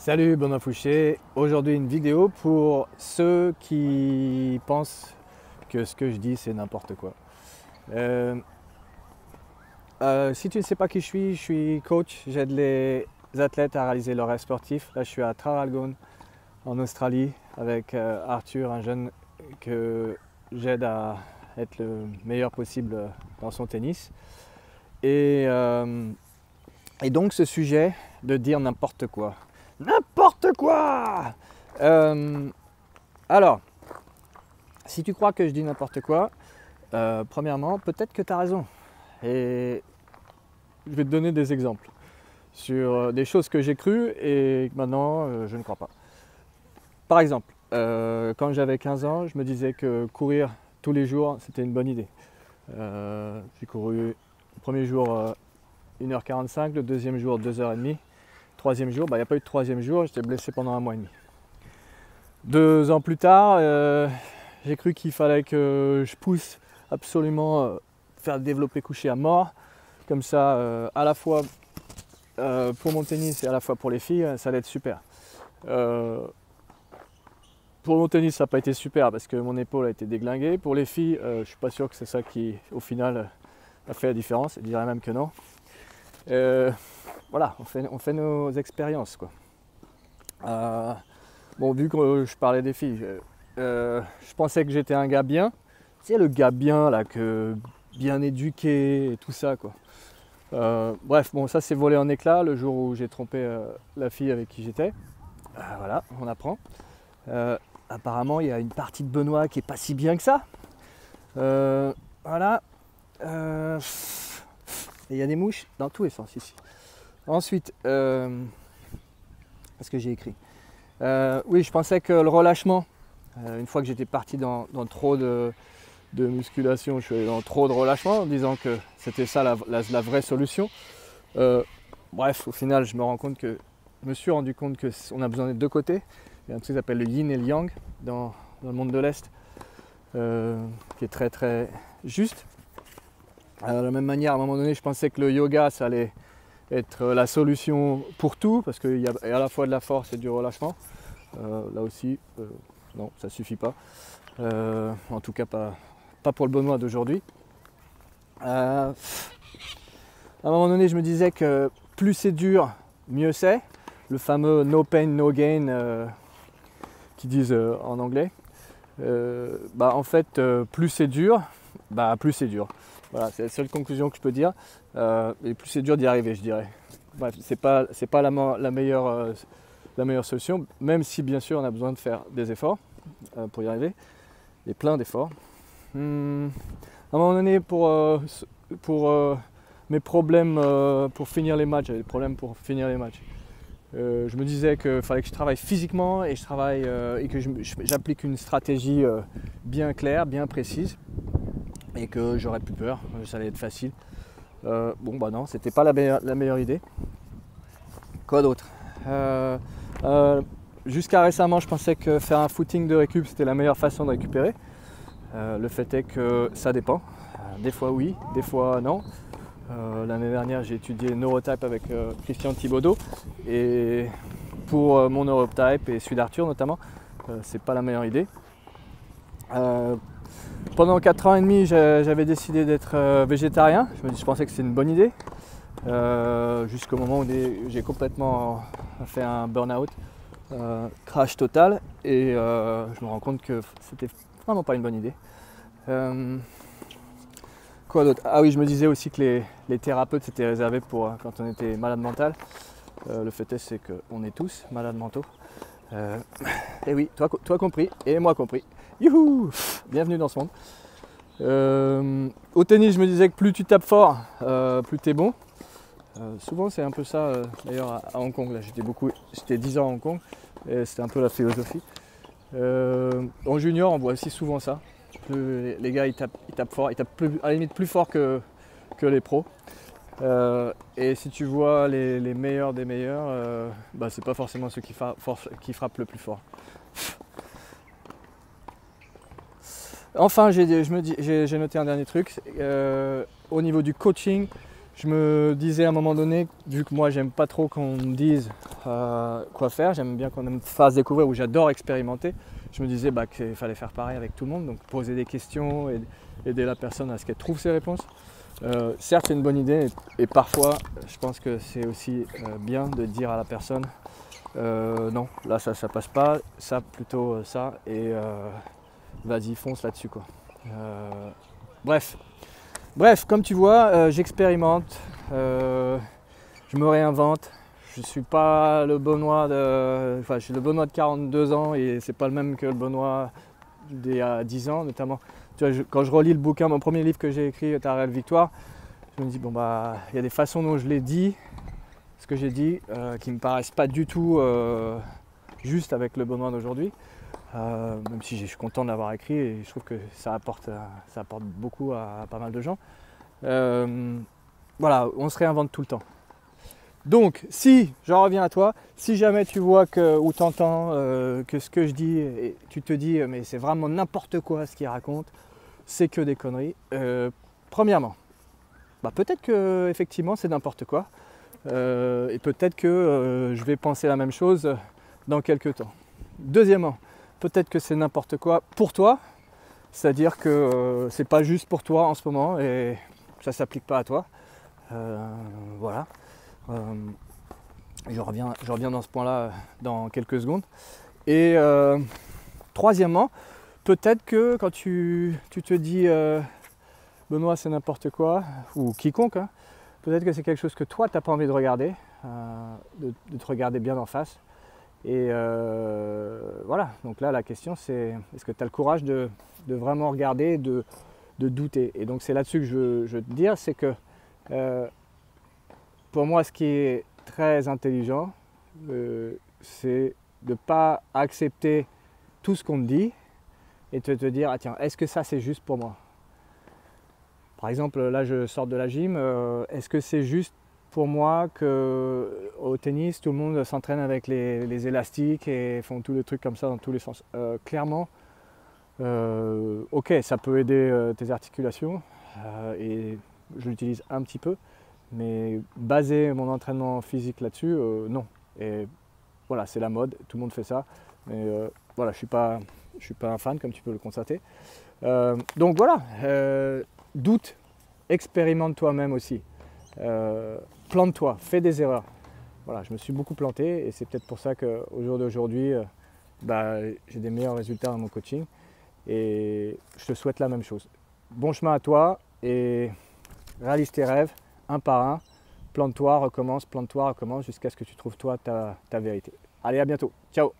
Salut Benoît Fouché, aujourd'hui une vidéo pour ceux qui pensent que ce que je dis c'est n'importe quoi. Euh, Si tu ne sais pas qui je suis coach, j'aide les athlètes à réaliser leur rêve sportif. Là je suis à Traralgon en Australie avec Arthur, un jeune que j'aide à être le meilleur possible dans son tennis. Et donc ce sujet de dire n'importe quoi. N'importe quoi. Alors, si tu crois que je dis n'importe quoi, premièrement, peut-être que tu as raison. Et je vais te donner des exemples sur des choses que j'ai crues et que maintenant je ne crois pas. Par exemple, quand j'avais 15 ans, je me disais que courir tous les jours, c'était une bonne idée. J'ai couru le premier jour 1h45, le deuxième jour 2h30. Troisième jour, il n'y a pas eu de troisième jour, j'étais blessé pendant 1 mois et demi. 2 ans plus tard, j'ai cru qu'il fallait que je pousse absolument faire développer coucher à mort. Comme ça, à la fois pour mon tennis et à la fois pour les filles, ça allait être super. Pour mon tennis, ça n'a pas été super parce que mon épaule a été déglinguée. Pour les filles, je ne suis pas sûr que c'est ça qui, au final, a fait la différence. Je dirais même que non. Voilà, on fait nos expériences, quoi. Bon, vu que je parlais des filles, je pensais que j'étais un gars bien. Tu sais, le gars bien, là, bien éduqué et tout ça, quoi. Bref, bon, ça s'est volé en éclats le jour où j'ai trompé la fille avec qui j'étais. Voilà, on apprend. Apparemment, il y a une partie de Benoît qui est pas si bien que ça. Voilà. Et il y a des mouches dans tous les sens ici. Ensuite, qu'est-ce que j'ai écrit? Oui, je pensais que le relâchement, une fois que j'étais parti dans trop de musculation, je suis allé dans trop de relâchement en disant que c'était ça la vraie solution. Bref, au final, je me suis rendu compte qu'on a besoin des deux côtés. Il y a un truc qui s'appelle le yin et le yang dans le monde de l'Est, qui est très très juste. De la même manière, à un moment donné, je pensais que le yoga, ça allait être la solution pour tout, parce qu'il y a à la fois de la force et du relâchement. Là aussi, non, ça ne suffit pas. En tout cas, pas pour le Benoît d'aujourd'hui. À un moment donné, je me disais que plus c'est dur, mieux c'est. Le fameux no pain, no gain qu'ils disent en anglais. En fait, plus c'est dur, plus c'est dur. Voilà, c'est la seule conclusion que je peux dire. Et plus c'est dur d'y arriver, je dirais. Bref, c'est pas la meilleure solution, même si bien sûr on a besoin de faire des efforts pour y arriver, et plein d'efforts. À un moment donné, pour mes problèmes pour finir les matchs, j'avais des problèmes pour finir les matchs. Je me disais qu'il fallait que je travaille physiquement et que j'applique une stratégie bien claire, bien précise, et que j'aurais plus peur, ça allait être facile. Non, c'était pas la meilleure idée. Quoi d'autre? Jusqu'à récemment, je pensais que faire un footing de récup, c'était la meilleure façon de récupérer. Le fait est que ça dépend. Des fois oui, des fois non. L'année dernière, j'ai étudié neurotype avec Christian Thibaudeau, et pour mon neurotype et celui d'Arthur notamment, c'est pas la meilleure idée. Pendant 4 ans et demi, j'avais décidé d'être végétarien. Je pensais que c'était une bonne idée, jusqu'au moment où j'ai complètement fait un burn-out, crash total, et je me rends compte que c'était vraiment pas une bonne idée. Quoi d'autre? Ah oui, je me disais aussi que les thérapeutes c'était réservé pour quand on était malade mental. Le fait est, c'est qu'on est tous malades mentaux. Et oui, toi compris, et moi compris. Youhou! Bienvenue dans ce monde. Au tennis, je me disais que plus tu tapes fort, plus t'es bon. Souvent, c'est un peu ça, d'ailleurs, à Hong Kong. Là, j'étais 10 ans à Hong Kong, et c'était un peu la philosophie. En junior, on voit aussi souvent ça. Les gars, ils tapent fort, ils tapent à la limite plus fort que les pros. Et si tu vois les meilleurs des meilleurs, c'est pas forcément ceux qui frappent le plus fort. Enfin, j'ai noté un dernier truc. Au niveau du coaching, je me disais à un moment donné, vu que moi j'aime pas trop qu'on me dise quoi faire, j'aime bien qu'on me fasse découvrir, ou j'adore expérimenter, je me disais qu'il fallait faire pareil avec tout le monde, donc poser des questions et aider la personne à ce qu'elle trouve ses réponses. Certes, c'est une bonne idée et parfois je pense que c'est aussi bien de dire à la personne non, là ça passe pas, ça plutôt ça, et vas-y, fonce là-dessus quoi. Bref, comme tu vois, j'expérimente, je me réinvente. Je suis pas le Benoît je suis le Benoît de 42 ans et c'est pas le même que le Benoît d'il y a 10 ans notamment. Tu vois, quand je relis le bouquin, mon premier livre que j'ai écrit, Ta réelle victoire, je me dis il y a des façons dont je l'ai dit, ce que j'ai dit, qui me paraissent pas du tout juste avec le Benoît d'aujourd'hui. Même si je suis content de l'avoir écrit et je trouve que ça apporte beaucoup à pas mal de gens. Voilà, on se réinvente tout le temps. Donc, si, j'en reviens à toi, si jamais tu vois ou tu entends que ce que je dis, et tu te dis mais c'est vraiment n'importe quoi ce qu'il raconte, c'est que des conneries. Premièrement, peut-être que effectivement c'est n'importe quoi, et peut-être que je vais penser la même chose dans quelques temps. Deuxièmement, peut-être que c'est n'importe quoi pour toi, c'est-à-dire que c'est pas juste pour toi en ce moment et ça s'applique pas à toi. Voilà. Je reviens dans ce point-là dans quelques secondes. Et troisièmement, peut-être que quand tu te dis Benoît c'est n'importe quoi, ou quiconque, hein, peut-être que c'est quelque chose que toi tu n'as pas envie de regarder, de te regarder bien en face. Et voilà, donc là la question c'est est-ce que tu as le courage de vraiment regarder, de douter. Et donc c'est là-dessus que je veux te dire, c'est que pour moi ce qui est très intelligent, c'est de ne pas accepter tout ce qu'on te dit et de te dire ah tiens, est-ce que ça c'est juste pour moi? Par exemple, là je sors de la gym, est-ce que c'est juste pour moi qu'au tennis tout le monde s'entraîne avec les élastiques et font tous les trucs comme ça dans tous les sens? Clairement, ok, ça peut aider tes articulations et je l'utilise un petit peu, mais baser mon entraînement physique là-dessus, non. Et voilà, c'est la mode, tout le monde fait ça, mais voilà, je suis pas un fan comme tu peux le constater. Donc voilà, doute, expérimente toi-même aussi, plante-toi, fais des erreurs. Voilà, je me suis beaucoup planté et c'est peut-être pour ça qu'au jour d'aujourd'hui, j'ai des meilleurs résultats dans mon coaching et je te souhaite la même chose. Bon chemin à toi et réalise tes rêves un par un, plante-toi, recommence jusqu'à ce que tu trouves toi ta vérité. Allez, à bientôt, ciao!